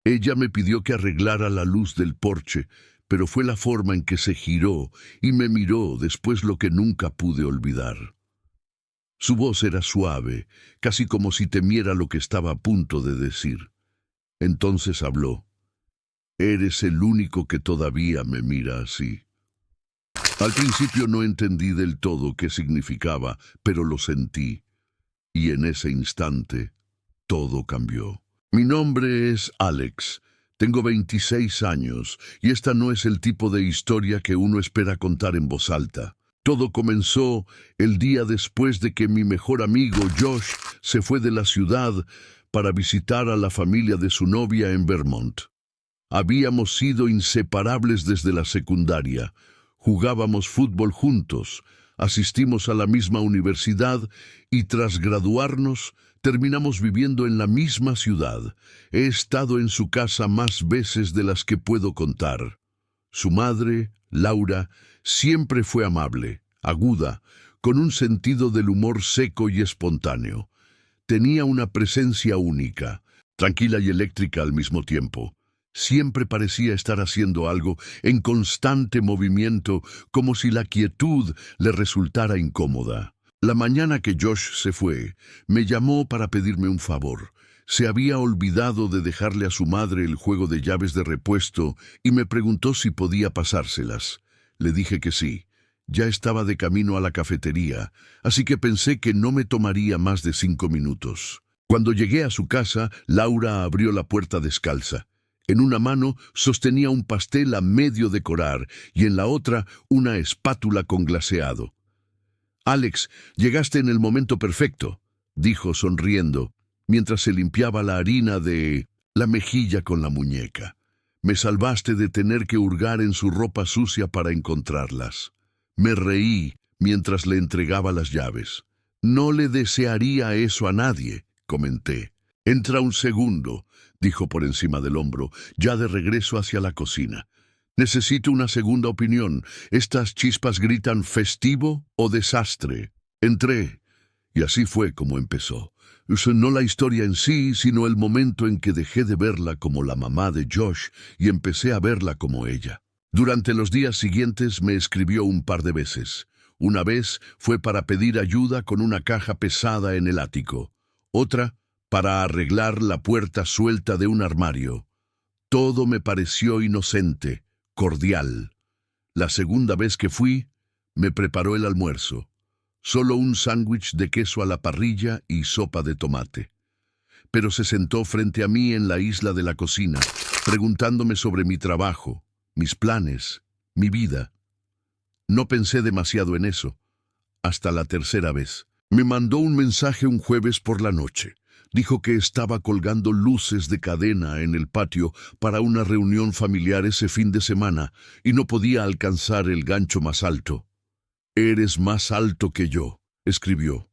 Ella me pidió que arreglara la luz del porche, pero fue la forma en que se giró y me miró después lo que nunca pude olvidar. Su voz era suave, casi como si temiera lo que estaba a punto de decir. Entonces habló. Eres el único que todavía me mira así. Al principio no entendí del todo qué significaba, pero lo sentí. Y en ese instante, todo cambió. Mi nombre es Alex. Tengo 26 años, y esta no es el tipo de historia que uno espera contar en voz alta. Todo comenzó el día después de que mi mejor amigo Josh se fue de la ciudad para visitar a la familia de su novia en Vermont. Habíamos sido inseparables desde la secundaria. Jugábamos fútbol juntos, asistimos a la misma universidad y tras graduarnos terminamos viviendo en la misma ciudad. He estado en su casa más veces de las que puedo contar. Su madre, Laura, siempre fue amable, aguda, con un sentido del humor seco y espontáneo. Tenía una presencia única, tranquila y eléctrica al mismo tiempo. Siempre parecía estar haciendo algo en constante movimiento, como si la quietud le resultara incómoda. La mañana que Josh se fue, me llamó para pedirme un favor. Se había olvidado de dejarle a su madre el juego de llaves de repuesto y me preguntó si podía pasárselas. Le dije que sí. Ya estaba de camino a la cafetería, así que pensé que no me tomaría más de 5 minutos. Cuando llegué a su casa, Laura abrió la puerta descalza. En una mano sostenía un pastel a medio decorar y en la otra una espátula con glaseado. «Alex, llegaste en el momento perfecto», dijo sonriendo, mientras se limpiaba la harina de la mejilla con la muñeca. «Me salvaste de tener que hurgar en su ropa sucia para encontrarlas». Me reí mientras le entregaba las llaves. «No le desearía eso a nadie», comenté. «Entra un segundo», dijo por encima del hombro, ya de regreso hacia la cocina. «Necesito una segunda opinión. ¿Estas chispas gritan festivo o desastre?» Entré, y así fue como empezó. No la historia en sí, sino el momento en que dejé de verla como la mamá de Josh y empecé a verla como ella. Durante los días siguientes me escribió un par de veces. Una vez fue para pedir ayuda con una caja pesada en el ático. Otra, para arreglar la puerta suelta de un armario. Todo me pareció inocente, cordial. La segunda vez que fui, me preparó el almuerzo. Solo un sándwich de queso a la parrilla y sopa de tomate. Pero se sentó frente a mí en la isla de la cocina, preguntándome sobre mi trabajo, mis planes, mi vida. No pensé demasiado en eso, hasta la tercera vez. Me mandó un mensaje un jueves por la noche. Dijo que estaba colgando luces de cadena en el patio para una reunión familiar ese fin de semana y no podía alcanzar el gancho más alto. «Eres más alto que yo», escribió,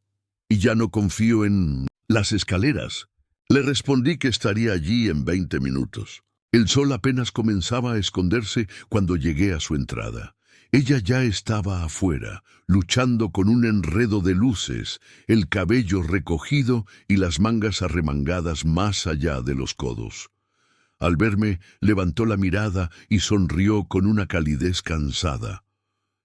«y ya no confío en las escaleras». Le respondí que estaría allí en 20 minutos. El sol apenas comenzaba a esconderse cuando llegué a su entrada. Ella ya estaba afuera, luchando con un enredo de luces, el cabello recogido y las mangas arremangadas más allá de los codos. Al verme, levantó la mirada y sonrió con una calidez cansada.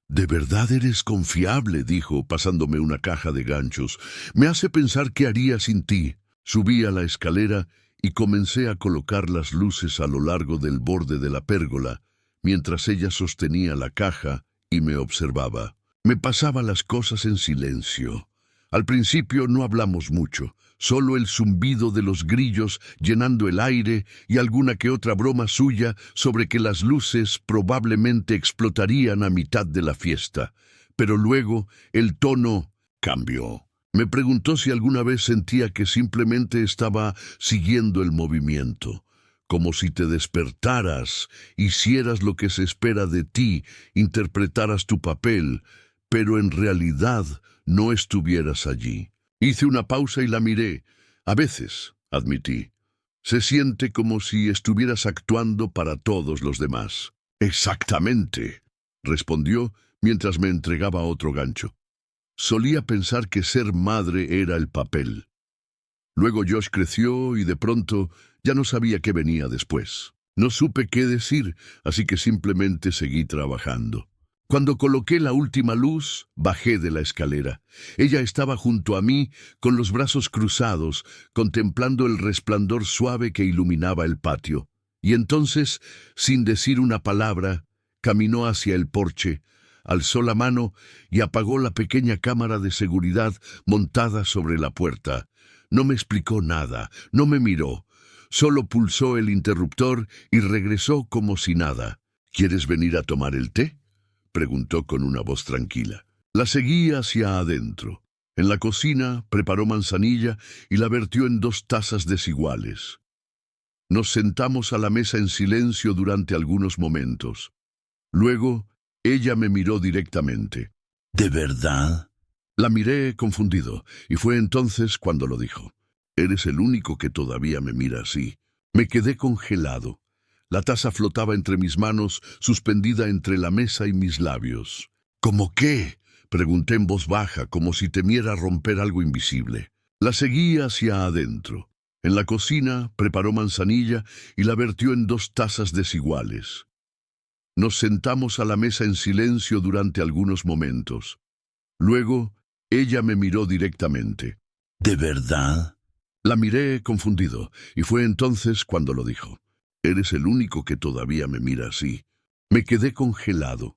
«¿De verdad eres confiable?», dijo, pasándome una caja de ganchos. «Me hace pensar qué haría sin ti». Subí a la escalera y comencé a colocar las luces a lo largo del borde de la pérgola, mientras ella sostenía la caja y me observaba. Me pasaba las cosas en silencio. Al principio no hablamos mucho, solo el zumbido de los grillos llenando el aire y alguna que otra broma suya sobre que las luces probablemente explotarían a mitad de la fiesta. Pero luego el tono cambió. Me preguntó si alguna vez sentía que simplemente estaba siguiendo el movimiento. Como si te despertaras, hicieras lo que se espera de ti, interpretaras tu papel, pero en realidad no estuvieras allí. Hice una pausa y la miré. «A veces», admití. «Se siente como si estuvieras actuando para todos los demás». «Exactamente», respondió mientras me entregaba otro gancho. Solía pensar que ser madre era el papel. Luego Josh creció y de pronto ya no sabía qué venía después. No supe qué decir, así que simplemente seguí trabajando. Cuando coloqué la última luz, bajé de la escalera. Ella estaba junto a mí, con los brazos cruzados, contemplando el resplandor suave que iluminaba el patio. Y entonces, sin decir una palabra, caminó hacia el porche, alzó la mano y apagó la pequeña cámara de seguridad montada sobre la puerta. No me explicó nada, no me miró. Solo pulsó el interruptor y regresó como si nada. ¿Quieres venir a tomar el té?, preguntó con una voz tranquila. La seguí hacia adentro. En la cocina preparó manzanilla y la vertió en 2 tazas desiguales. Nos sentamos a la mesa en silencio durante algunos momentos. Luego, ella me miró directamente. ¿De verdad? La miré confundido, y fue entonces cuando lo dijo. Eres el único que todavía me mira así. Me quedé congelado. La taza flotaba entre mis manos, suspendida entre la mesa y mis labios. ¿Cómo qué?, pregunté en voz baja, como si temiera romper algo invisible. La seguí hacia adentro. En la cocina preparó manzanilla y la vertió en 2 tazas desiguales. Nos sentamos a la mesa en silencio durante algunos momentos. Luego, ella me miró directamente. ¿De verdad? La miré confundido, y fue entonces cuando lo dijo. Eres el único que todavía me mira así. Me quedé congelado.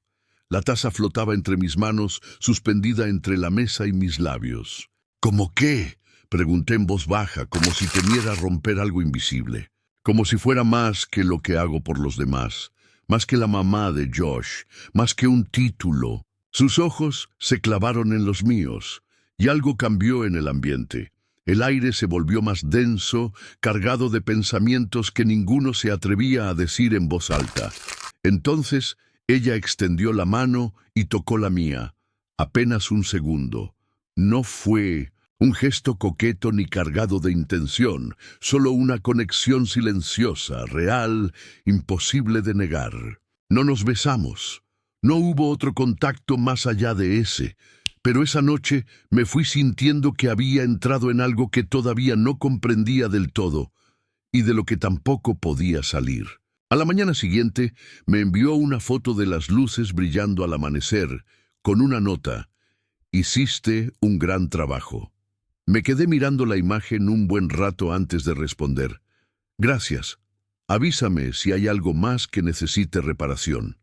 La taza flotaba entre mis manos, suspendida entre la mesa y mis labios. ¿Cómo qué?, pregunté en voz baja, como si temiera romper algo invisible. Como si fuera más que lo que hago por los demás, más que la mamá de Josh, más que un título. Sus ojos se clavaron en los míos, y algo cambió en el ambiente. El aire se volvió más denso, cargado de pensamientos que ninguno se atrevía a decir en voz alta. Entonces, ella extendió la mano y tocó la mía. Apenas un segundo. No fue un gesto coqueto ni cargado de intención, solo una conexión silenciosa, real, imposible de negar. No nos besamos. No hubo otro contacto más allá de ese. Pero esa noche me fui sintiendo que había entrado en algo que todavía no comprendía del todo y de lo que tampoco podía salir. A la mañana siguiente me envió una foto de las luces brillando al amanecer con una nota: hiciste un gran trabajo. Me quedé mirando la imagen un buen rato antes de responder. Gracias. Avísame si hay algo más que necesite reparación.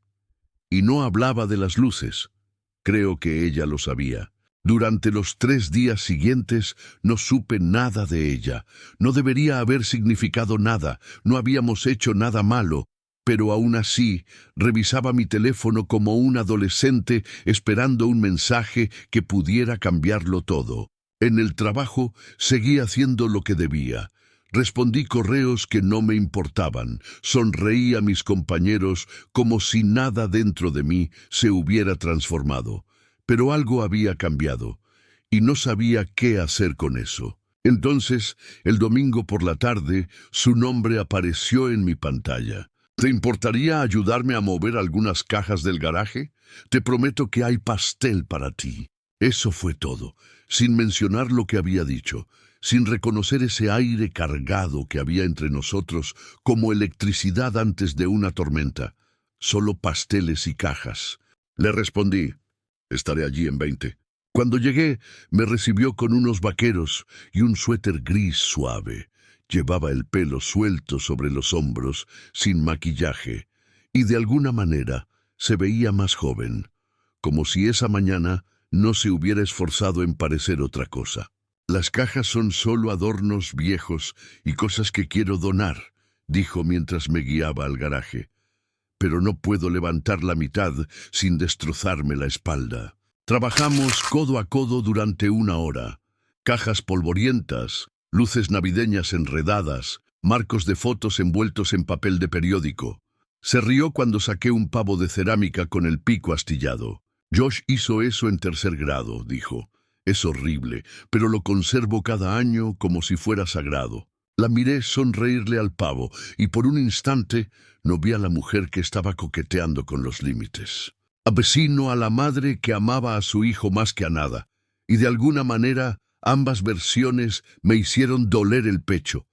Y no hablaba de las luces. Creo que ella lo sabía. Durante los 3 días siguientes no supe nada de ella. No debería haber significado nada, no habíamos hecho nada malo, pero aún así revisaba mi teléfono como un adolescente esperando un mensaje que pudiera cambiarlo todo. En el trabajo seguí haciendo lo que debía. Respondí correos que no me importaban, sonreí a mis compañeros como si nada dentro de mí se hubiera transformado. Pero algo había cambiado, y no sabía qué hacer con eso. Entonces, el domingo por la tarde, su nombre apareció en mi pantalla. ¿Te importaría ayudarme a mover algunas cajas del garaje? Te prometo que hay pastel para ti. Eso fue todo, sin mencionar lo que había dicho, sin reconocer ese aire cargado que había entre nosotros como electricidad antes de una tormenta. Solo pasteles y cajas. Le respondí: estaré allí en 20. Cuando llegué, me recibió con unos vaqueros y un suéter gris suave. Llevaba el pelo suelto sobre los hombros, sin maquillaje, y de alguna manera se veía más joven, como si esa mañana no se hubiera esforzado en parecer otra cosa. Las cajas son solo adornos viejos y cosas que quiero donar, dijo mientras me guiaba al garaje. Pero no puedo levantar la mitad sin destrozarme la espalda. Trabajamos codo a codo durante 1 hora. Cajas polvorientas, luces navideñas enredadas, marcos de fotos envueltos en papel de periódico. Se rió cuando saqué un pavo de cerámica con el pico astillado. Josh hizo eso en 3er grado, dijo. Es horrible, pero lo conservo cada año como si fuera sagrado. La miré sonreírle al pavo y por un instante no vi a la mujer que estaba coqueteando con los límites. Avecino a la madre que amaba a su hijo más que a nada, y de alguna manera Ambas versiones me hicieron doler el pecho.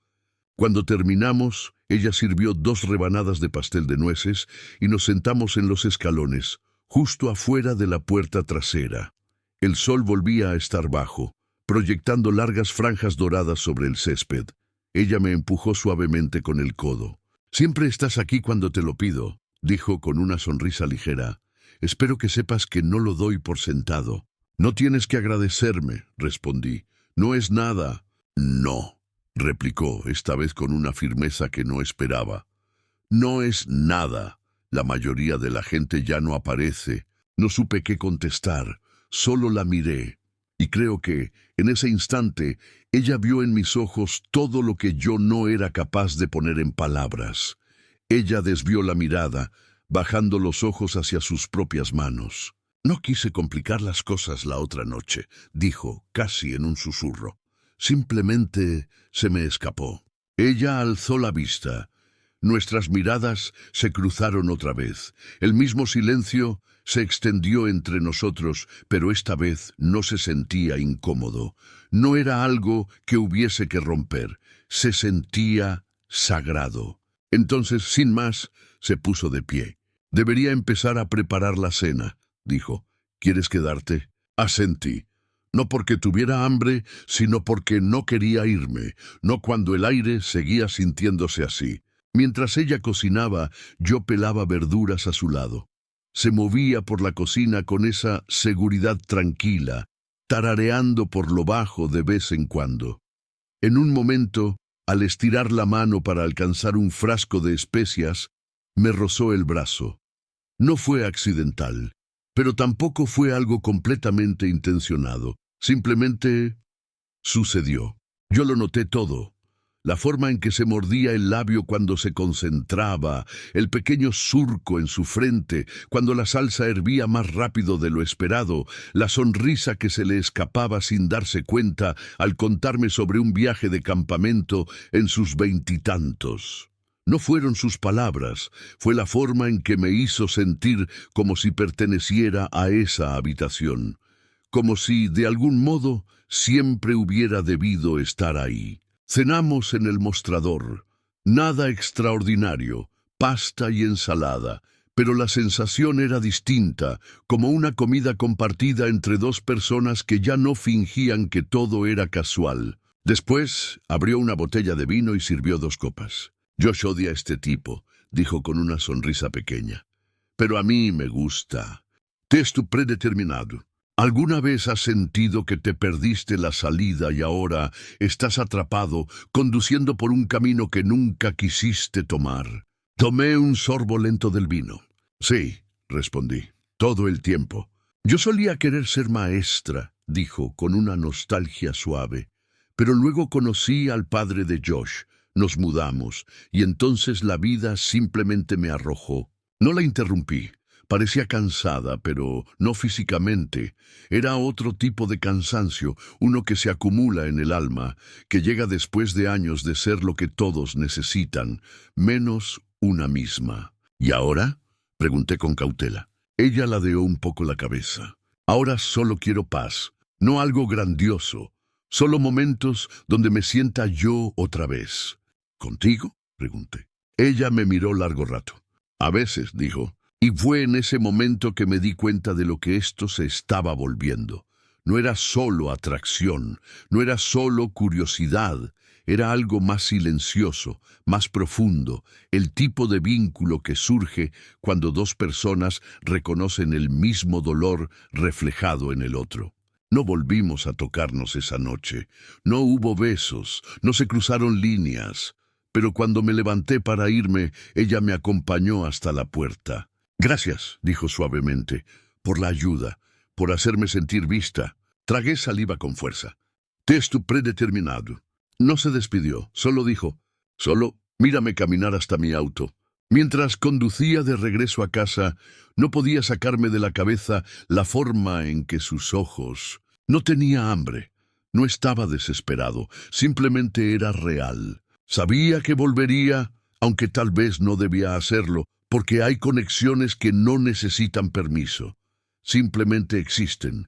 Cuando terminamos, ella sirvió 2 rebanadas de pastel de nueces y nos sentamos en los escalones, justo afuera de la puerta trasera. El sol volvía a estar bajo, proyectando largas franjas doradas sobre el césped. Ella me empujó suavemente con el codo. «Siempre estás aquí cuando te lo pido», dijo con una sonrisa ligera. «Espero que sepas que no lo doy por sentado». «No tienes que agradecerme», respondí. «No es nada». «No», replicó, esta vez con una firmeza que no esperaba. «No es nada. La mayoría de la gente ya no aparece». No supe qué contestar, solo la miré. Y creo que, en ese instante, ella vio en mis ojos todo lo que yo no era capaz de poner en palabras. Ella desvió la mirada, bajando los ojos hacia sus propias manos. «No quise complicar las cosas la otra noche», dijo, casi en un susurro. «Simplemente se me escapó». Ella alzó la vista. Nuestras miradas se cruzaron otra vez. El mismo silencio se extendió entre nosotros, pero esta vez no se sentía incómodo. No era algo que hubiese que romper. Se sentía sagrado. Entonces, sin más, se puso de pie. «Debería empezar a preparar la cena», dijo. «¿Quieres quedarte?» Asentí. No porque tuviera hambre, sino porque no quería irme, no cuando el aire seguía sintiéndose así. Mientras ella cocinaba, yo pelaba verduras a su lado. Se movía por la cocina con esa seguridad tranquila, tarareando por lo bajo de vez en cuando. En un momento, al estirar la mano para alcanzar un frasco de especias, me rozó el brazo. No fue accidental, pero tampoco fue algo completamente intencionado. Simplemente sucedió. Yo lo noté todo. La forma en que se mordía el labio cuando se concentraba, el pequeño surco en su frente, cuando la salsa hervía más rápido de lo esperado, la sonrisa que se le escapaba sin darse cuenta al contarme sobre un viaje de campamento en sus 20 y tantos. No fueron sus palabras, fue la forma en que me hizo sentir como si perteneciera a esa habitación, como si, de algún modo, siempre hubiera debido estar ahí. Cenamos en el mostrador. Nada extraordinario, pasta y ensalada, pero la sensación era distinta, como una comida compartida entre 2 personas que ya no fingían que todo era casual. Después abrió una botella de vino y sirvió 2 copas. «Josh odia a este tipo», dijo con una sonrisa pequeña. «Pero a mí me gusta. Texto predeterminado. ¿Alguna vez has sentido que te perdiste la salida y ahora estás atrapado, conduciendo por un camino que nunca quisiste tomar?» Tomé un sorbo lento del vino. «Sí», respondí, «todo el tiempo». «Yo solía querer ser maestra», dijo con una nostalgia suave. «Pero luego conocí al padre de Josh. Nos mudamos, y entonces la vida simplemente me arrojó». No la interrumpí. Parecía cansada, pero no físicamente. Era otro tipo de cansancio, uno que se acumula en el alma, que llega después de años de ser lo que todos necesitan, menos una misma. «¿Y ahora?», pregunté con cautela. Ella ladeó un poco la cabeza. «Ahora solo quiero paz, no algo grandioso, solo momentos donde me sienta yo otra vez». «¿Contigo?», pregunté. Ella me miró largo rato. «A veces», dijo. Y fue en ese momento que me di cuenta de lo que esto se estaba volviendo. No era solo atracción, no era solo curiosidad, era algo más silencioso, más profundo, el tipo de vínculo que surge cuando 2 personas reconocen el mismo dolor reflejado en el otro. No volvimos a tocarnos esa noche, no hubo besos, no se cruzaron líneas, pero cuando me levanté para irme, ella me acompañó hasta la puerta. «Gracias», dijo suavemente, «por la ayuda, por hacerme sentir vista». Tragué saliva con fuerza. «Texto predeterminado». No se despidió, solo dijo, «Solo mírame caminar hasta mi auto». Mientras conducía de regreso a casa, no podía sacarme de la cabeza la forma en que sus ojos... No tenía hambre, no estaba desesperado, simplemente era real. Sabía que volvería, aunque tal vez no debía hacerlo, porque hay conexiones que no necesitan permiso. Simplemente existen.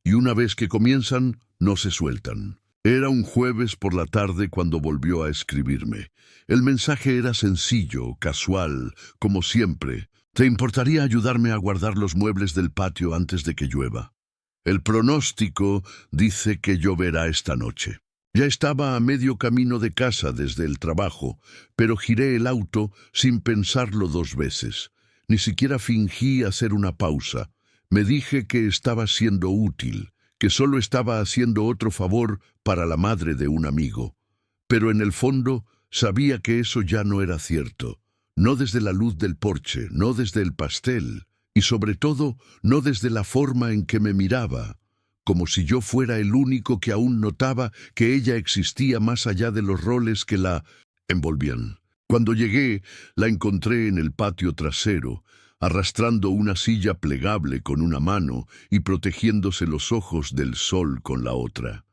y una vez que comienzan, no se sueltan. Era un jueves por la tarde cuando volvió a escribirme. El mensaje era sencillo, casual, como siempre. ¿Te importaría ayudarme a guardar los muebles del patio antes de que llueva? El pronóstico dice que lloverá esta noche. Ya estaba a medio camino de casa desde el trabajo, pero giré el auto sin pensarlo 2 veces. Ni siquiera fingí hacer una pausa. Me dije que estaba siendo útil, que solo estaba haciendo otro favor para la madre de un amigo. Pero en el fondo sabía que eso ya no era cierto. No desde la luz del porche, no desde el pastel, y sobre todo no desde la forma en que me miraba, como si yo fuera el único que aún notaba que ella existía más allá de los roles que la envolvían. Cuando llegué, la encontré en el patio trasero, arrastrando una silla plegable con una mano y protegiéndose los ojos del sol con la otra.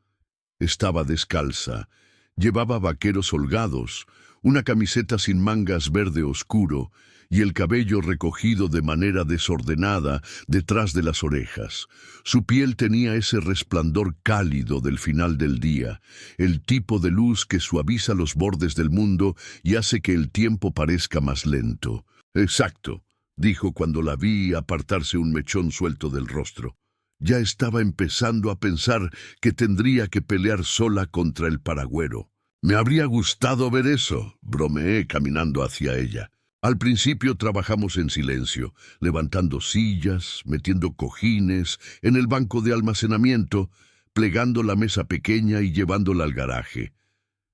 Estaba descalza, llevaba vaqueros holgados, una camiseta sin mangas verde oscuro y el cabello recogido de manera desordenada detrás de las orejas. Su piel tenía ese resplandor cálido del final del día, el tipo de luz que suaviza los bordes del mundo y hace que el tiempo parezca más lento. «Exacto», dijo cuando la vi apartarse un mechón suelto del rostro. Ya estaba empezando a pensar que tendría que pelear sola contra el paragüero. «Me habría gustado ver eso», bromeé caminando hacia ella. Al principio trabajamos en silencio, levantando sillas, metiendo cojines en el banco de almacenamiento, plegando la mesa pequeña y llevándola al garaje.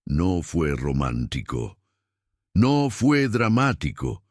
No fue romántico. No fue dramático.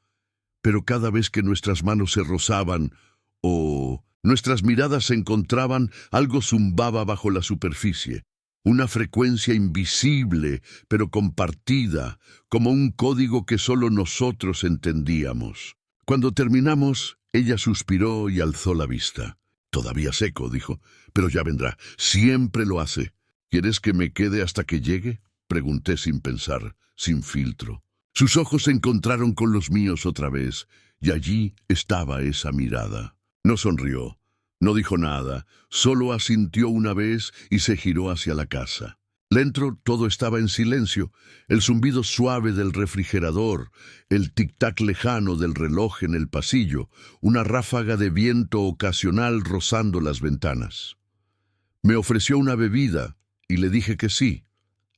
Pero cada vez que nuestras manos se rozaban o nuestras miradas se encontraban, algo zumbaba bajo la superficie. Una frecuencia invisible, pero compartida, como un código que solo nosotros entendíamos. Cuando terminamos, ella suspiró y alzó la vista. «Todavía seco», dijo, «pero ya vendrá. Siempre lo hace». «¿Quieres que me quede hasta que llegue?», pregunté sin pensar, sin filtro. Sus ojos se encontraron con los míos otra vez, y allí estaba esa mirada. No sonrió. No dijo nada, solo asintió una vez y se giró hacia la casa. Dentro todo estaba en silencio, el zumbido suave del refrigerador, el tic-tac lejano del reloj en el pasillo, una ráfaga de viento ocasional rozando las ventanas. Me ofreció una bebida y le dije que sí,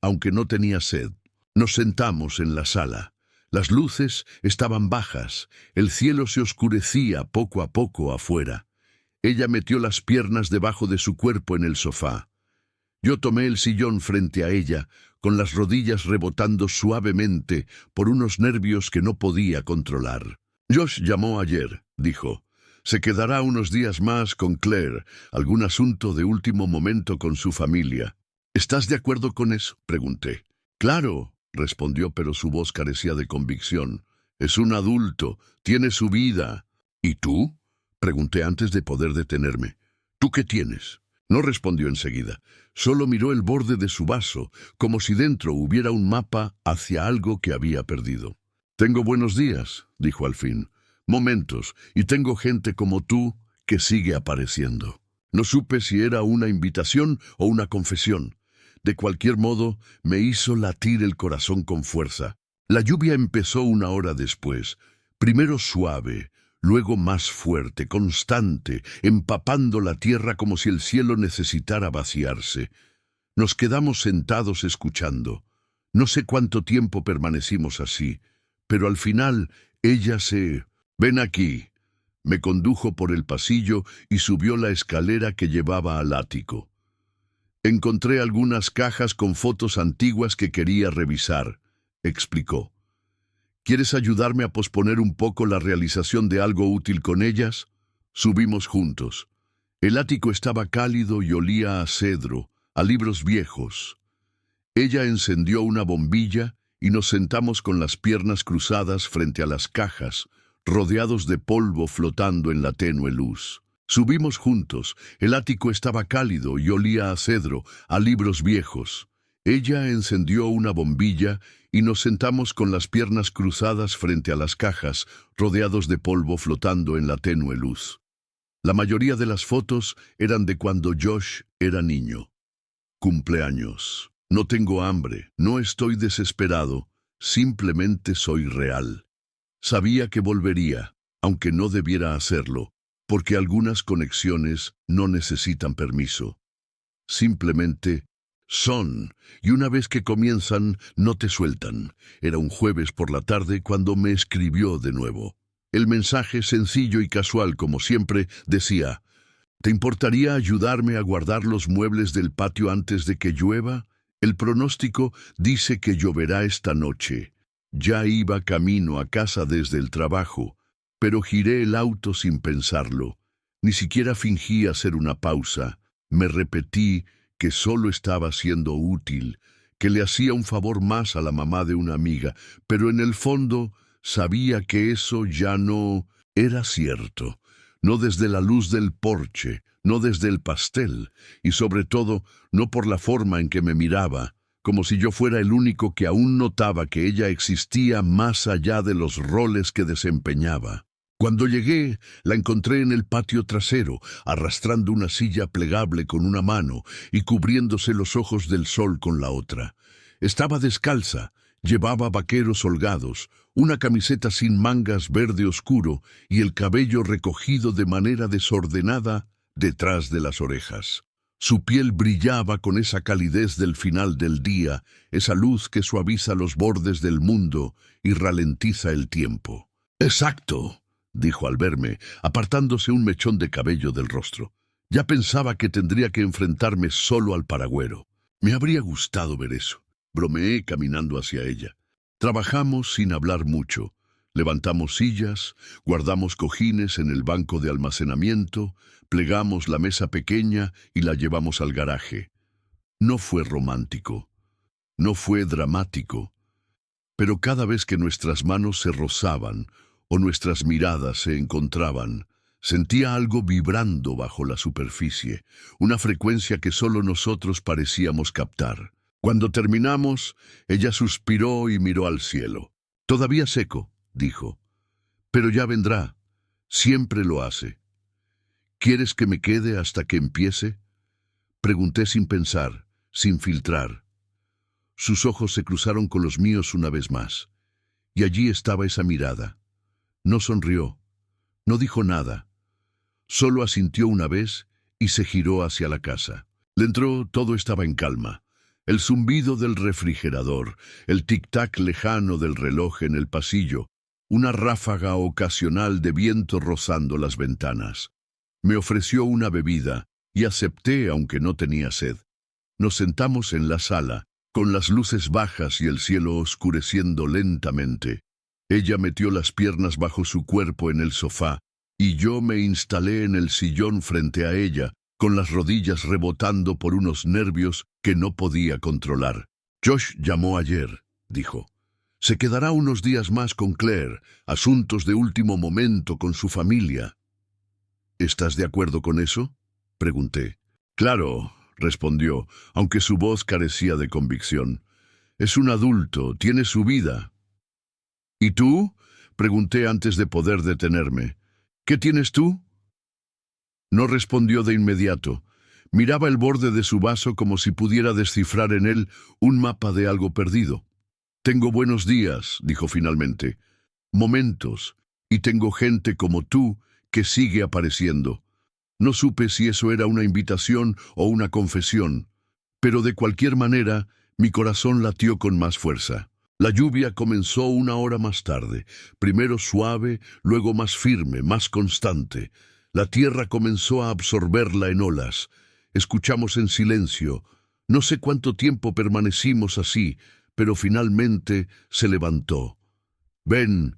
aunque no tenía sed. Nos sentamos en la sala. Las luces estaban bajas, el cielo se oscurecía poco a poco afuera. Ella metió las piernas debajo de su cuerpo en el sofá. Yo tomé el sillón frente a ella, con las rodillas rebotando suavemente por unos nervios que no podía controlar. «Josh llamó ayer», dijo. «Se quedará unos días más con Claire, algún asunto de último momento con su familia». «¿Estás de acuerdo con eso?», pregunté. «Claro», respondió, pero su voz carecía de convicción. «Es un adulto, tiene su vida». «¿Y tú?», pregunté antes de poder detenerme. «¿Tú qué tienes?». No respondió enseguida. Solo miró el borde de su vaso, como si dentro hubiera un mapa hacia algo que había perdido. «Tengo buenos días», dijo al fin. «Momentos, y tengo gente como tú que sigue apareciendo». No supe si era una invitación o una confesión. De cualquier modo, me hizo latir el corazón con fuerza. La lluvia empezó 1 hora después, primero suave, luego más fuerte, constante, empapando la tierra como si el cielo necesitara vaciarse. Nos quedamos sentados escuchando. No sé cuánto tiempo permanecimos así, pero al final ella se... «Ven aquí». Me condujo por el pasillo y subió la escalera que llevaba al ático. «Encontré algunas cajas con fotos antiguas que quería revisar», explicó. «¿Quieres ayudarme a posponer un poco la realización de algo útil con ellas?» Subimos juntos. El ático estaba cálido y olía a cedro, a libros viejos. Ella encendió una bombilla y nos sentamos con las piernas cruzadas frente a las cajas, rodeados de polvo flotando en la tenue luz. Subimos juntos. El ático estaba cálido y olía a cedro, a libros viejos. Ella encendió una bombilla y nos sentamos con las piernas cruzadas frente a las cajas, rodeados de polvo flotando en la tenue luz. La mayoría de las fotos eran de cuando Josh era niño. Cumpleaños. No tengo hambre, no estoy desesperado, simplemente soy real. Sabía que volvería, aunque no debiera hacerlo, porque algunas conexiones no necesitan permiso. Simplemente son, y una vez que comienzan, no te sueltan. Era un jueves por la tarde cuando me escribió de nuevo. El mensaje, sencillo y casual como siempre, decía: ¿te importaría ayudarme a guardar los muebles del patio antes de que llueva? El pronóstico dice que lloverá esta noche. Ya iba camino a casa desde el trabajo, pero giré el auto sin pensarlo. Ni siquiera fingí hacer una pausa. Me repetí que solo estaba siendo útil, que le hacía un favor más a la mamá de una amiga, pero en el fondo sabía que eso ya no era cierto. No desde la luz del porche, no desde el pastel, y sobre todo no por la forma en que me miraba, como si yo fuera el único que aún notaba que ella existía más allá de los roles que desempeñaba. Cuando llegué, la encontré en el patio trasero, arrastrando una silla plegable con una mano y cubriéndose los ojos del sol con la otra. Estaba descalza, llevaba vaqueros holgados, una camiseta sin mangas verde oscuro y el cabello recogido de manera desordenada detrás de las orejas. Su piel brillaba con esa calidez del final del día, esa luz que suaviza los bordes del mundo y ralentiza el tiempo. «Exacto», dijo al verme, apartándose un mechón de cabello del rostro. Ya pensaba que tendría que enfrentarme solo al paragüero. Me habría gustado ver eso. Bromeé caminando hacia ella. Trabajamos sin hablar mucho. Levantamos sillas, guardamos cojines en el banco de almacenamiento, plegamos la mesa pequeña y la llevamos al garaje. No fue romántico, no fue dramático, pero cada vez que nuestras manos se rozaban o nuestras miradas se encontraban, sentía algo vibrando bajo la superficie, una frecuencia que solo nosotros parecíamos captar. Cuando terminamos, ella suspiró y miró al cielo. «Todavía seco», dijo, «pero ya vendrá. Siempre lo hace». «¿Quieres que me quede hasta que empiece?», pregunté sin pensar, sin filtrar. Sus ojos se cruzaron con los míos una vez más, y allí estaba esa mirada. No sonrió, no dijo nada, solo asintió una vez y se giró hacia la casa. Dentro todo estaba en calma. El zumbido del refrigerador, el tic-tac lejano del reloj en el pasillo, una ráfaga ocasional de viento rozando las ventanas. Me ofreció una bebida y acepté aunque no tenía sed. Nos sentamos en la sala, con las luces bajas y el cielo oscureciendo lentamente. Ella metió las piernas bajo su cuerpo en el sofá y yo me instalé en el sillón frente a ella, con las rodillas rebotando por unos nervios que no podía controlar. «Josh llamó ayer», dijo. «Se quedará unos días más con Claire, asuntos de último momento con su familia». «¿Estás de acuerdo con eso?», pregunté. «Claro», respondió, aunque su voz carecía de convicción. «Es un adulto, tiene su vida». «¿Y tú?», pregunté antes de poder detenerme. «¿Qué tienes tú?». No respondió de inmediato. Miraba el borde de su vaso como si pudiera descifrar en él un mapa de algo perdido. «Tengo buenos días», dijo finalmente. «Momentos, y tengo gente como tú que sigue apareciendo». No supe si eso era una invitación o una confesión, pero de cualquier manera mi corazón latió con más fuerza. La lluvia comenzó una hora más tarde, primero suave, luego más firme, más constante. La tierra comenzó a absorberla en olas. Escuchamos en silencio. No sé cuánto tiempo permanecimos así, pero finalmente se levantó. «Ven»,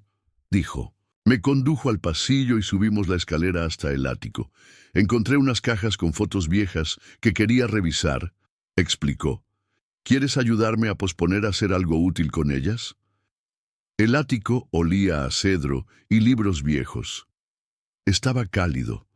dijo. Me condujo al pasillo y subimos la escalera hasta el ático. Encontré unas cajas con fotos viejas que quería revisar, explicó. ¿Quieres ayudarme a posponer hacer algo útil con ellas? El ático olía a cedro y libros viejos. Estaba cálido.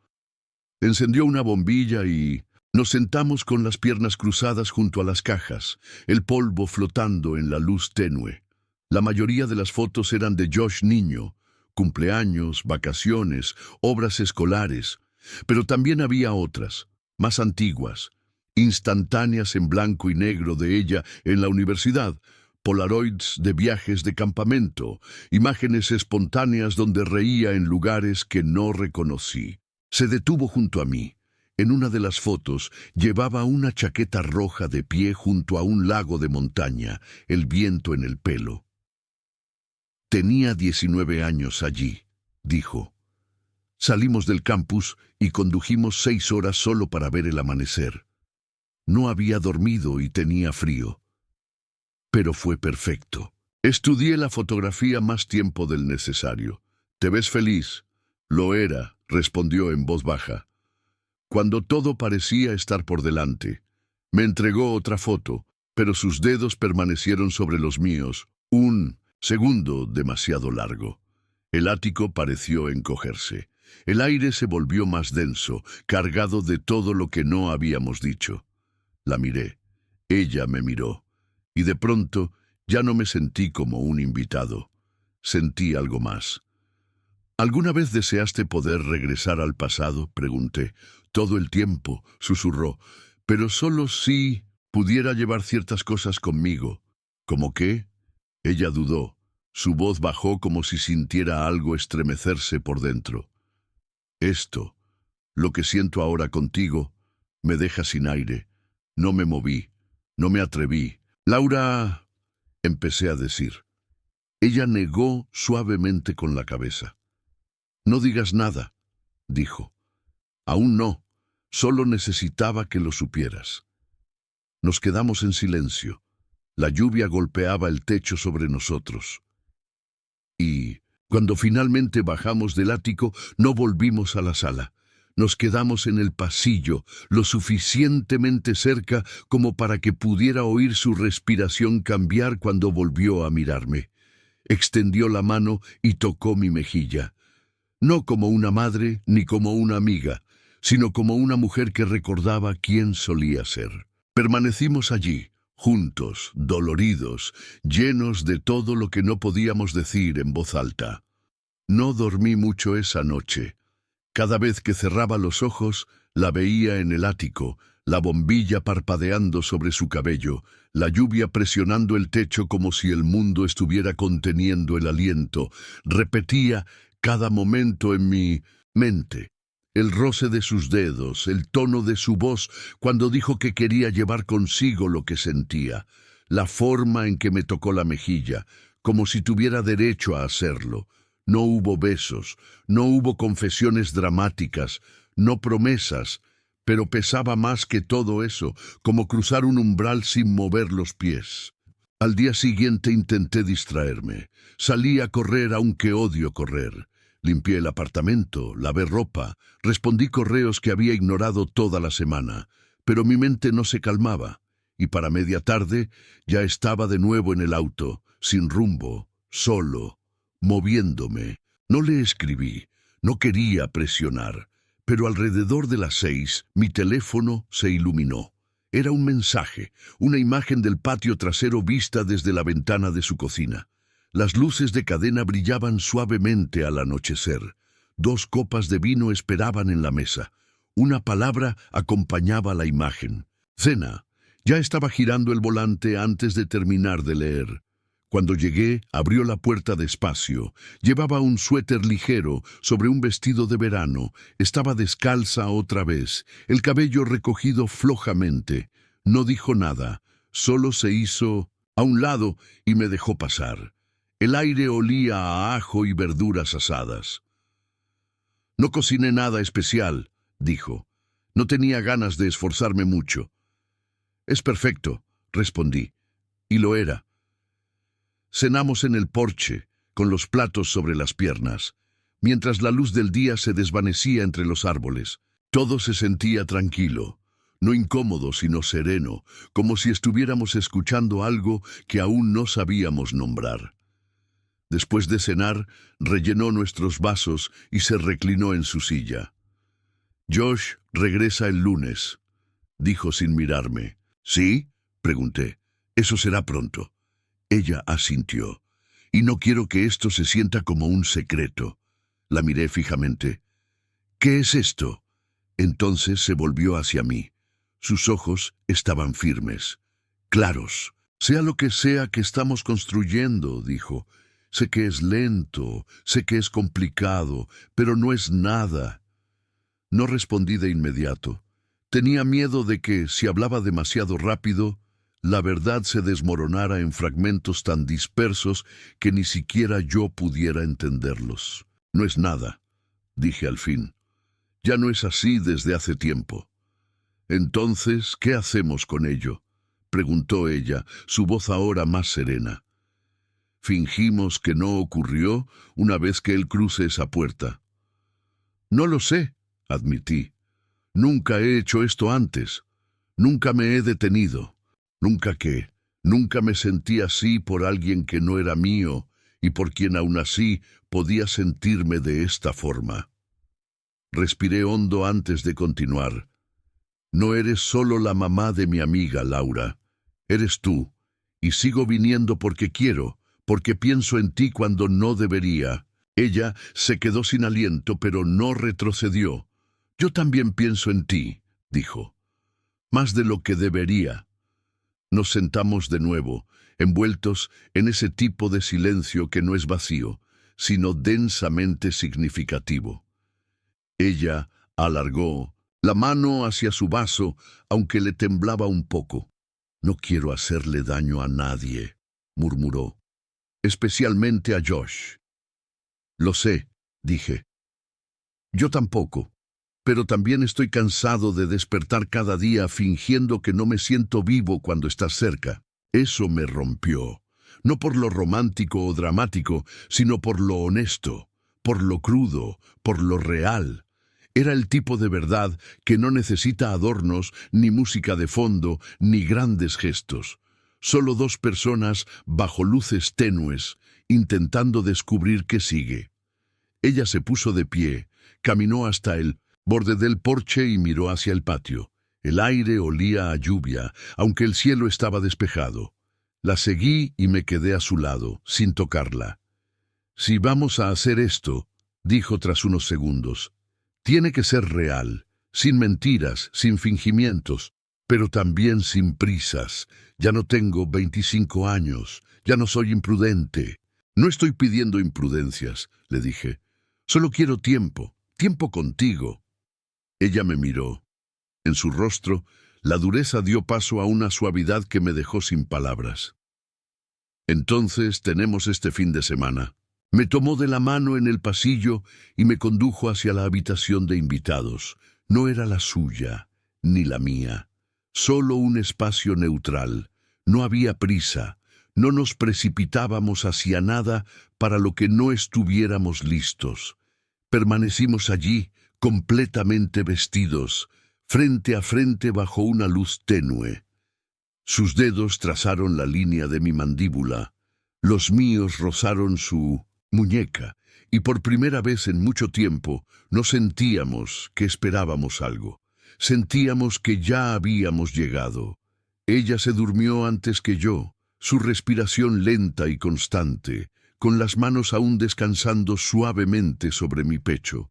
Encendió una bombilla y nos sentamos con las piernas cruzadas junto a las cajas, el polvo flotando en la luz tenue. La mayoría de las fotos eran de Josh niño, cumpleaños, vacaciones, obras escolares, Pero también había otras, más antiguas, instantáneas en blanco y negro de ella en la universidad, polaroids de viajes de campamento, imágenes espontáneas donde reía en lugares que no reconocí. Se detuvo junto a mí. En una de las fotos llevaba una chaqueta roja de pie junto a un lago de montaña, el viento en el pelo. Tenía 19 años allí, dijo. Salimos del campus y condujimos 6 horas solo para ver el amanecer. No había dormido y tenía frío. Pero fue perfecto. Estudié la fotografía más tiempo del necesario. ¿Te ves feliz? Lo era, respondió en voz baja. Cuando todo parecía estar por delante. Me entregó otra foto, pero sus dedos permanecieron sobre los míos. Un segundo demasiado largo. El ático pareció encogerse. El aire se volvió más denso, cargado de todo lo que no habíamos dicho. La miré. Ella me miró. Y de pronto ya no me sentí como un invitado. Sentí algo más. ¿Alguna vez deseaste poder regresar al pasado?, pregunté. Todo el tiempo, susurró, pero solo si pudiera llevar ciertas cosas conmigo. ¿Cómo qué? Ella dudó. Su voz bajó como si sintiera algo estremecerse por dentro. Esto, lo que siento ahora contigo, me deja sin aire. No me moví, no me atreví. Laura, empecé a decir. Ella negó suavemente con la cabeza. No digas nada, dijo. Aún no, solo necesitaba que lo supieras. Nos quedamos en silencio. La lluvia golpeaba el techo sobre nosotros. Y, cuando finalmente bajamos del ático, no volvimos a la sala. Nos quedamos en el pasillo, lo suficientemente cerca como para que pudiera oír su respiración cambiar cuando volvió a mirarme. Extendió la mano y tocó mi mejilla. No como una madre ni como una amiga, sino como una mujer que recordaba quién solía ser. Permanecimos allí, juntos, doloridos, llenos de todo lo que no podíamos decir en voz alta. No dormí mucho esa noche. Cada vez que cerraba los ojos, la veía en el ático, la bombilla parpadeando sobre su cabello, la lluvia presionando el techo como si el mundo estuviera conteniendo el aliento. Repetía cada momento en mi mente. El roce de sus dedos, el tono de su voz cuando dijo que quería llevar consigo lo que sentía, la forma en que me tocó la mejilla, como si tuviera derecho a hacerlo. No hubo besos, no hubo confesiones dramáticas, no promesas, pero pesaba más que todo eso, como cruzar un umbral sin mover los pies. Al día siguiente intenté distraerme. Salí a correr aunque odio correr. Limpié el apartamento, lavé ropa, respondí correos que había ignorado toda la semana, pero mi mente no se calmaba, y para media tarde ya estaba de nuevo en el auto, sin rumbo, solo, moviéndome. No le escribí, no quería presionar, pero alrededor de las 6 mi teléfono se iluminó. Era un mensaje, una imagen del patio trasero vista desde la ventana de su cocina. Las luces de cadena brillaban suavemente al anochecer. 2 copas de vino esperaban en la mesa. Una palabra acompañaba la imagen. Cena. Ya estaba girando el volante antes de terminar de leer. Cuando llegué, abrió la puerta despacio. Llevaba un suéter ligero sobre un vestido de verano. Estaba descalza otra vez, el cabello recogido flojamente. No dijo nada, solo se hizo a un lado y me dejó pasar. El aire olía a ajo y verduras asadas. No cociné nada especial, dijo. No tenía ganas de esforzarme mucho. Es perfecto, respondí. Y lo era. Cenamos en el porche, con los platos sobre las piernas, mientras la luz del día se desvanecía entre los árboles. Todo se sentía tranquilo, no incómodo sino sereno, como si estuviéramos escuchando algo que aún no sabíamos nombrar. Después de cenar, rellenó nuestros vasos y se reclinó en su silla. Josh regresa el lunes, dijo sin mirarme. ¿Sí? Pregunté. Eso será pronto. Ella asintió. Y no quiero que esto se sienta como un secreto. La miré fijamente. ¿Qué es esto? Entonces se volvió hacia mí. Sus ojos estaban firmes, claros. Sea lo que sea que estamos construyendo, dijo. Sé que es lento, sé que es complicado, pero no es nada. No respondí de inmediato. Tenía miedo de que, si hablaba demasiado rápido, la verdad se desmoronara en fragmentos tan dispersos que ni siquiera yo pudiera entenderlos. No es nada, dije al fin. Ya no es así desde hace tiempo. Entonces, ¿qué hacemos con ello?, preguntó ella, su voz ahora más serena. ¿Fingimos que no ocurrió una vez que él cruce esa puerta? No lo sé, admití. Nunca he hecho esto antes. Nunca me he detenido. ¿Nunca qué? Nunca me sentí así por alguien que no era mío y por quien aún así podía sentirme de esta forma. Respiré hondo antes de continuar. No eres solo la mamá de mi amiga Laura. Eres tú, y sigo viniendo porque quiero, porque pienso en ti cuando no debería. Ella se quedó sin aliento, pero no retrocedió. Yo también pienso en ti, dijo. Más de lo que debería. Nos sentamos de nuevo, envueltos en ese tipo de silencio que no es vacío, sino densamente significativo. Ella alargó la mano hacia su vaso, aunque le temblaba un poco. No quiero hacerle daño a nadie, murmuró. Especialmente a Josh. Lo sé, dije. Yo tampoco. Pero también estoy cansado de despertar cada día fingiendo que no me siento vivo cuando estás cerca. Eso me rompió. No por lo romántico o dramático, sino por lo honesto, por lo crudo, por lo real. Era el tipo de verdad que no necesita adornos, ni música de fondo, ni grandes gestos. Solo dos personas bajo luces tenues, intentando descubrir qué sigue. Ella se puso de pie, caminó hasta el borde del porche y miró hacia el patio. El aire olía a lluvia, aunque el cielo estaba despejado. La seguí y me quedé a su lado, sin tocarla. Si vamos a hacer esto, dijo tras unos segundos, tiene que ser real, sin mentiras, sin fingimientos, pero también sin prisas. Ya no tengo 25 años, ya no soy imprudente. No estoy pidiendo imprudencias, le dije. Solo quiero tiempo, tiempo contigo. Ella me miró. En su rostro, la dureza dio paso a una suavidad que me dejó sin palabras. Entonces tenemos este fin de semana. Me tomó de la mano en el pasillo y me condujo hacia la habitación de invitados. No era la suya, ni la mía. Solo un espacio neutral. No había prisa. No nos precipitábamos hacia nada para lo que no estuviéramos listos. Permanecimos allí, completamente vestidos, frente a frente bajo una luz tenue. Sus dedos trazaron la línea de mi mandíbula. Los míos rozaron su muñeca, y por primera vez en mucho tiempo no sentíamos que esperábamos algo. Sentíamos que ya habíamos llegado. Ella se durmió antes que yo, su respiración lenta y constante, con las manos aún descansando suavemente sobre mi pecho.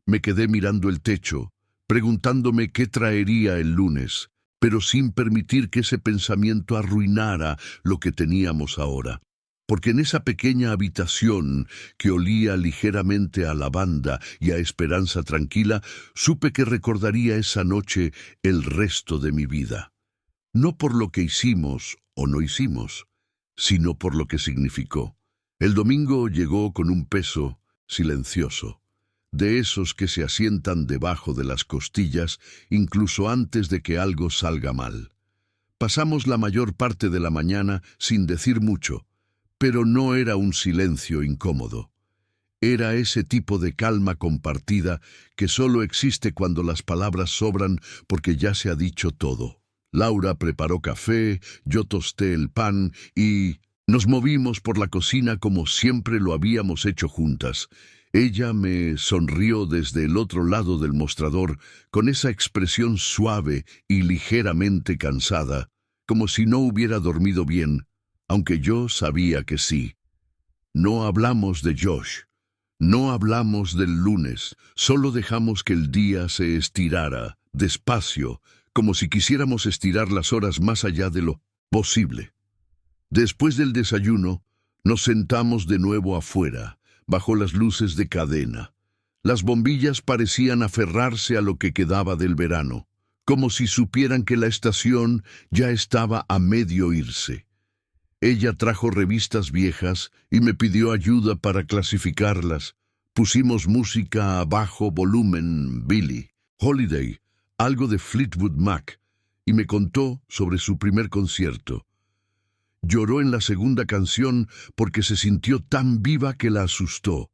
Me quedé mirando el techo, preguntándome qué traería el lunes, pero sin permitir que ese pensamiento arruinara lo que teníamos ahora. Porque en esa pequeña habitación que olía ligeramente a lavanda y a esperanza tranquila, supe que recordaría esa noche el resto de mi vida. No por lo que hicimos o no hicimos, sino por lo que significó. El domingo llegó con un peso silencioso, de esos que se asientan debajo de las costillas incluso antes de que algo salga mal. Pasamos la mayor parte de la mañana sin decir mucho, pero no era un silencio incómodo. Era ese tipo de calma compartida que solo existe cuando las palabras sobran porque ya se ha dicho todo. Laura preparó café, yo tosté el pan y nos movimos por la cocina como siempre lo habíamos hecho juntas. Ella me sonrió desde el otro lado del mostrador con esa expresión suave y ligeramente cansada, como si no hubiera dormido bien, aunque yo sabía que sí. No hablamos de Josh. No hablamos del lunes, solo dejamos que el día se estirara, despacio, como si quisiéramos estirar las horas más allá de lo posible. Después del desayuno, nos sentamos de nuevo afuera, bajo las luces de cadena. Las bombillas parecían aferrarse a lo que quedaba del verano, como si supieran que la estación ya estaba a medio irse. Ella trajo revistas viejas y me pidió ayuda para clasificarlas. Pusimos música a bajo volumen, Billie Holiday, algo de Fleetwood Mac, y me contó sobre su primer concierto. Lloró en la segunda canción porque se sintió tan viva que la asustó.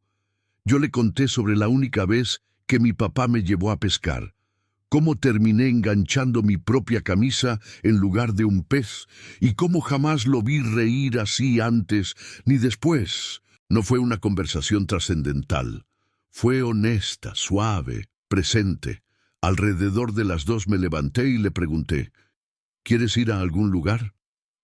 Yo le conté sobre la única vez que mi papá me llevó a pescar, cómo terminé enganchando mi propia camisa en lugar de un pez y cómo jamás lo vi reír así antes ni después. No fue una conversación trascendental. Fue honesta, suave, presente. Alrededor de las 2 me levanté y le pregunté, ¿quieres ir a algún lugar?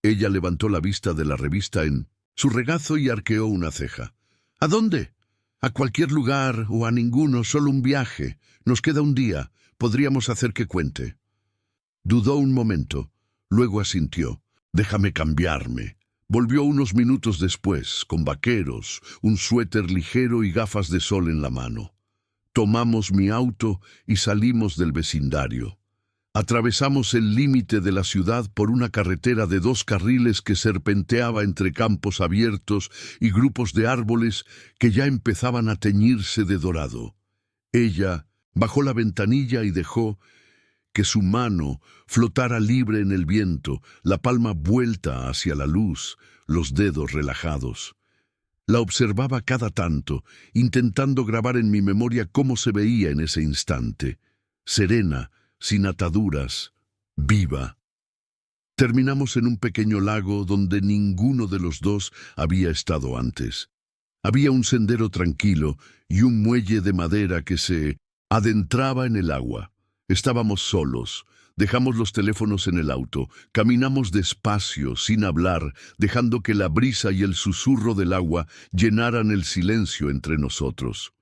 Ella levantó la vista de la revista en su regazo y arqueó una ceja. ¿A dónde? A cualquier lugar o a ninguno, solo un viaje. Nos queda un día. Podríamos hacer que cuente. Dudó un momento, luego asintió. Déjame cambiarme. Volvió unos minutos después, con vaqueros, un suéter ligero y gafas de sol en la mano. Tomamos mi auto y salimos del vecindario. Atravesamos el límite de la ciudad por una carretera de 2 carriles que serpenteaba entre campos abiertos y grupos de árboles que ya empezaban a teñirse de dorado. Ella bajó la ventanilla y dejó que su mano flotara libre en el viento, la palma vuelta hacia la luz, los dedos relajados. La observaba cada tanto, intentando grabar en mi memoria cómo se veía en ese instante, serena, sin ataduras, viva. Terminamos en un pequeño lago donde ninguno de los dos había estado antes. Había un sendero tranquilo y un muelle de madera que se adentraba en el agua. Estábamos solos. Dejamos los teléfonos en el auto. Caminamos despacio, sin hablar, dejando que la brisa y el susurro del agua llenaran el silencio entre nosotros.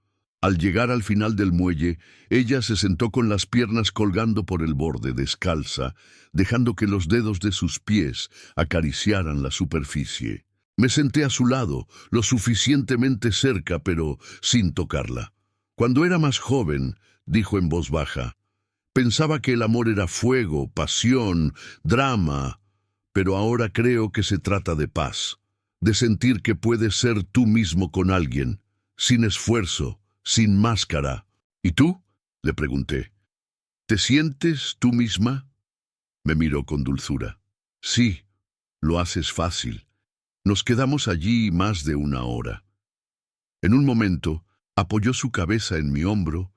Al llegar al final del muelle, ella se sentó con las piernas colgando por el borde, descalza, dejando que los dedos de sus pies acariciaran la superficie. Me senté a su lado, lo suficientemente cerca, pero sin tocarla. Cuando era más joven, dijo en voz baja, pensaba que el amor era fuego, pasión, drama, pero ahora creo que se trata de paz, de sentir que puedes ser tú mismo con alguien, sin esfuerzo, sin máscara. ¿Y tú?, le pregunté. ¿Te sientes tú misma? Me miró con dulzura. Sí, lo haces fácil. Nos quedamos allí más de 1 hora. En un momento, apoyó su cabeza en mi hombro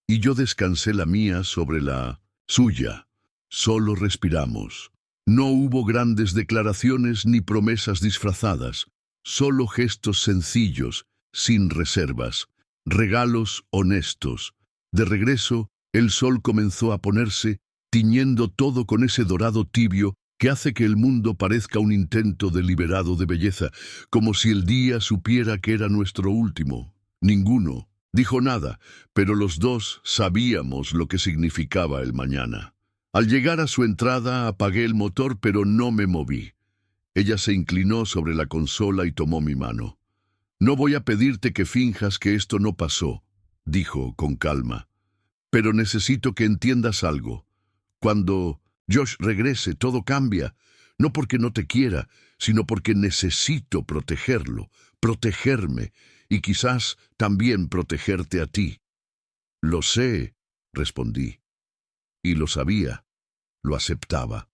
y yo descansé la mía sobre la suya. Solo respiramos. No hubo grandes declaraciones ni promesas disfrazadas, solo gestos sencillos, sin reservas. Regalos honestos. De regreso, el sol comenzó a ponerse, tiñendo todo con ese dorado tibio que hace que el mundo parezca un intento deliberado de belleza, como si el día supiera que era nuestro último. Ninguno dijo nada, pero los dos sabíamos lo que significaba el mañana. Al llegar a su entrada, apagué el motor, pero no me moví. Ella se inclinó sobre la consola y tomó mi mano. No voy a pedirte que finjas que esto no pasó, dijo con calma. Pero necesito que entiendas algo. Cuando Josh regrese, todo cambia. No porque no te quiera, sino porque necesito protegerlo, protegerme, y quizás también protegerte a ti. Lo sé, respondí. Y lo sabía. Lo aceptaba.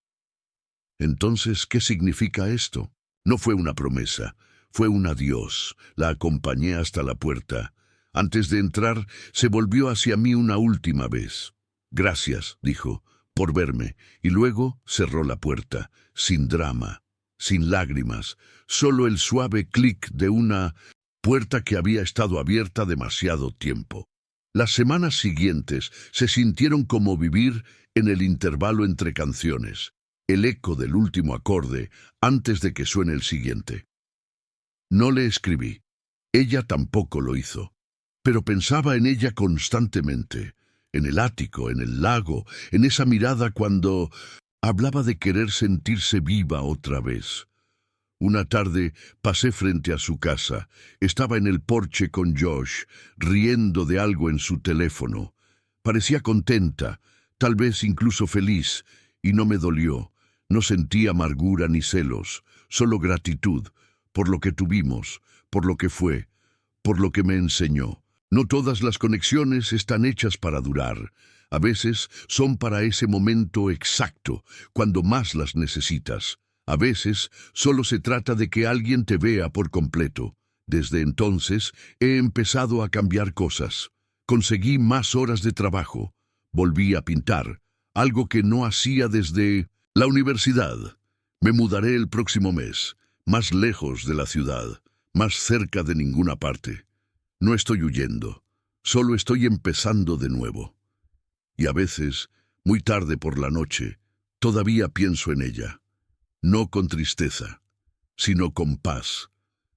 Entonces, ¿qué significa esto? No fue una promesa. Fue un adiós. La acompañé hasta la puerta. Antes de entrar, se volvió hacia mí una última vez. Gracias, dijo, por verme, y luego cerró la puerta, sin drama, sin lágrimas, solo el suave clic de una puerta que había estado abierta demasiado tiempo. Las semanas siguientes se sintieron como vivir en el intervalo entre canciones, el eco del último acorde antes de que suene el siguiente. No le escribí. Ella tampoco lo hizo. pero pensaba en ella constantemente, en el ático, en el lago, en esa mirada cuando hablaba de querer sentirse viva otra vez. Una tarde pasé frente a su casa. Estaba en el porche con Josh, riendo de algo en su teléfono. Parecía contenta, tal vez incluso feliz, y no me dolió. No sentí amargura ni celos, solo gratitud, por lo que tuvimos, por lo que fue, por lo que me enseñó. No todas las conexiones están hechas para durar. A veces son para ese momento exacto, cuando más las necesitas. A veces solo se trata de que alguien te vea por completo. Desde entonces he empezado a cambiar cosas. Conseguí más horas de trabajo. Volví a pintar, algo que no hacía desde la universidad. Me mudaré el próximo mes, más lejos de la ciudad, más cerca de ninguna parte. No estoy huyendo, solo estoy empezando de nuevo. Y a veces, muy tarde por la noche, todavía pienso en ella. No con tristeza, sino con paz.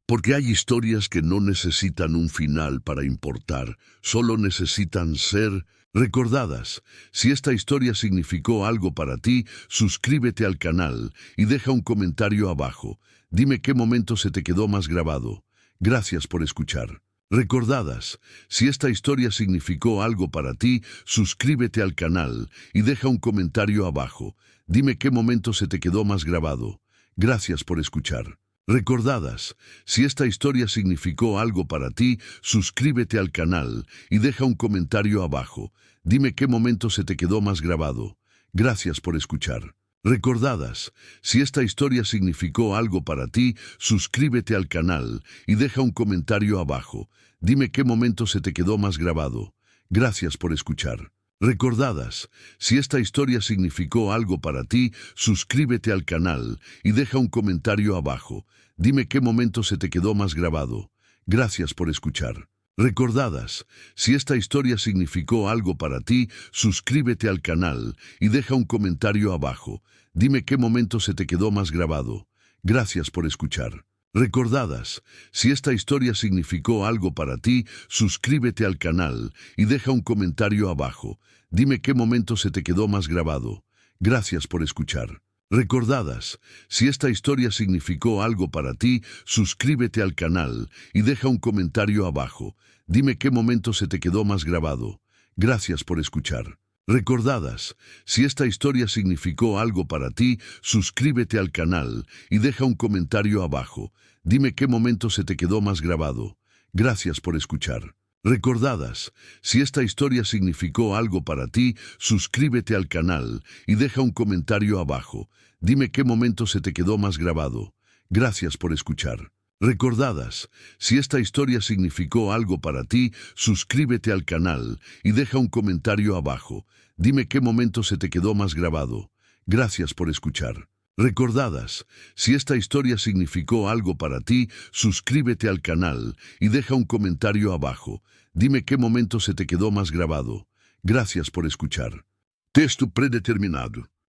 Porque hay historias que no necesitan un final para importar, solo necesitan ser recordadas. Si esta historia significó algo para ti, suscríbete al canal y deja un comentario abajo. Dime qué momento se te quedó más grabado. Gracias por escuchar. Recordadas, si esta historia significó algo para ti, suscríbete al canal y deja un comentario abajo. Dime qué momento se te quedó más grabado. Gracias por escuchar. Recordadas, si esta historia significó algo para ti, suscríbete al canal y deja un comentario abajo. Dime qué momento se te quedó más grabado. Gracias por escuchar. Recordadas, si esta historia significó algo para ti, suscríbete al canal y deja un comentario abajo. Dime qué momento se te quedó más grabado. Gracias por escuchar. Recordadas, si esta historia significó algo para ti, suscríbete al canal y deja un comentario abajo. Dime qué momento se te quedó más grabado. Gracias por escuchar. Recordadas, si esta historia significó algo para ti, suscríbete al canal y deja un comentario abajo. Dime qué momento se te quedó más grabado. Gracias por escuchar. Recordadas, si esta historia significó algo para ti, suscríbete al canal y deja un comentario abajo. Dime qué momento se te quedó más grabado. Gracias por escuchar. Recordadas, si esta historia significó algo para ti, suscríbete al canal y deja un comentario abajo. Dime qué momento se te quedó más grabado. Gracias por escuchar. Recordadas, si esta historia significó algo para ti, suscríbete al canal y deja un comentario abajo. Dime qué momento se te quedó más grabado. Gracias por escuchar. Recordadas, si esta historia significó algo para ti, suscríbete al canal y deja un comentario abajo. Dime qué momento se te quedó más grabado. Gracias por escuchar. Recordadas, si esta historia significó algo para ti, suscríbete al canal y deja un comentario abajo. Dime qué momento se te quedó más grabado. Gracias por escuchar. Recordadas, si esta historia significó algo para ti, suscríbete al canal y deja un comentario abajo. Dime qué momento se te quedó más grabado. Gracias por escuchar. Texto predeterminado.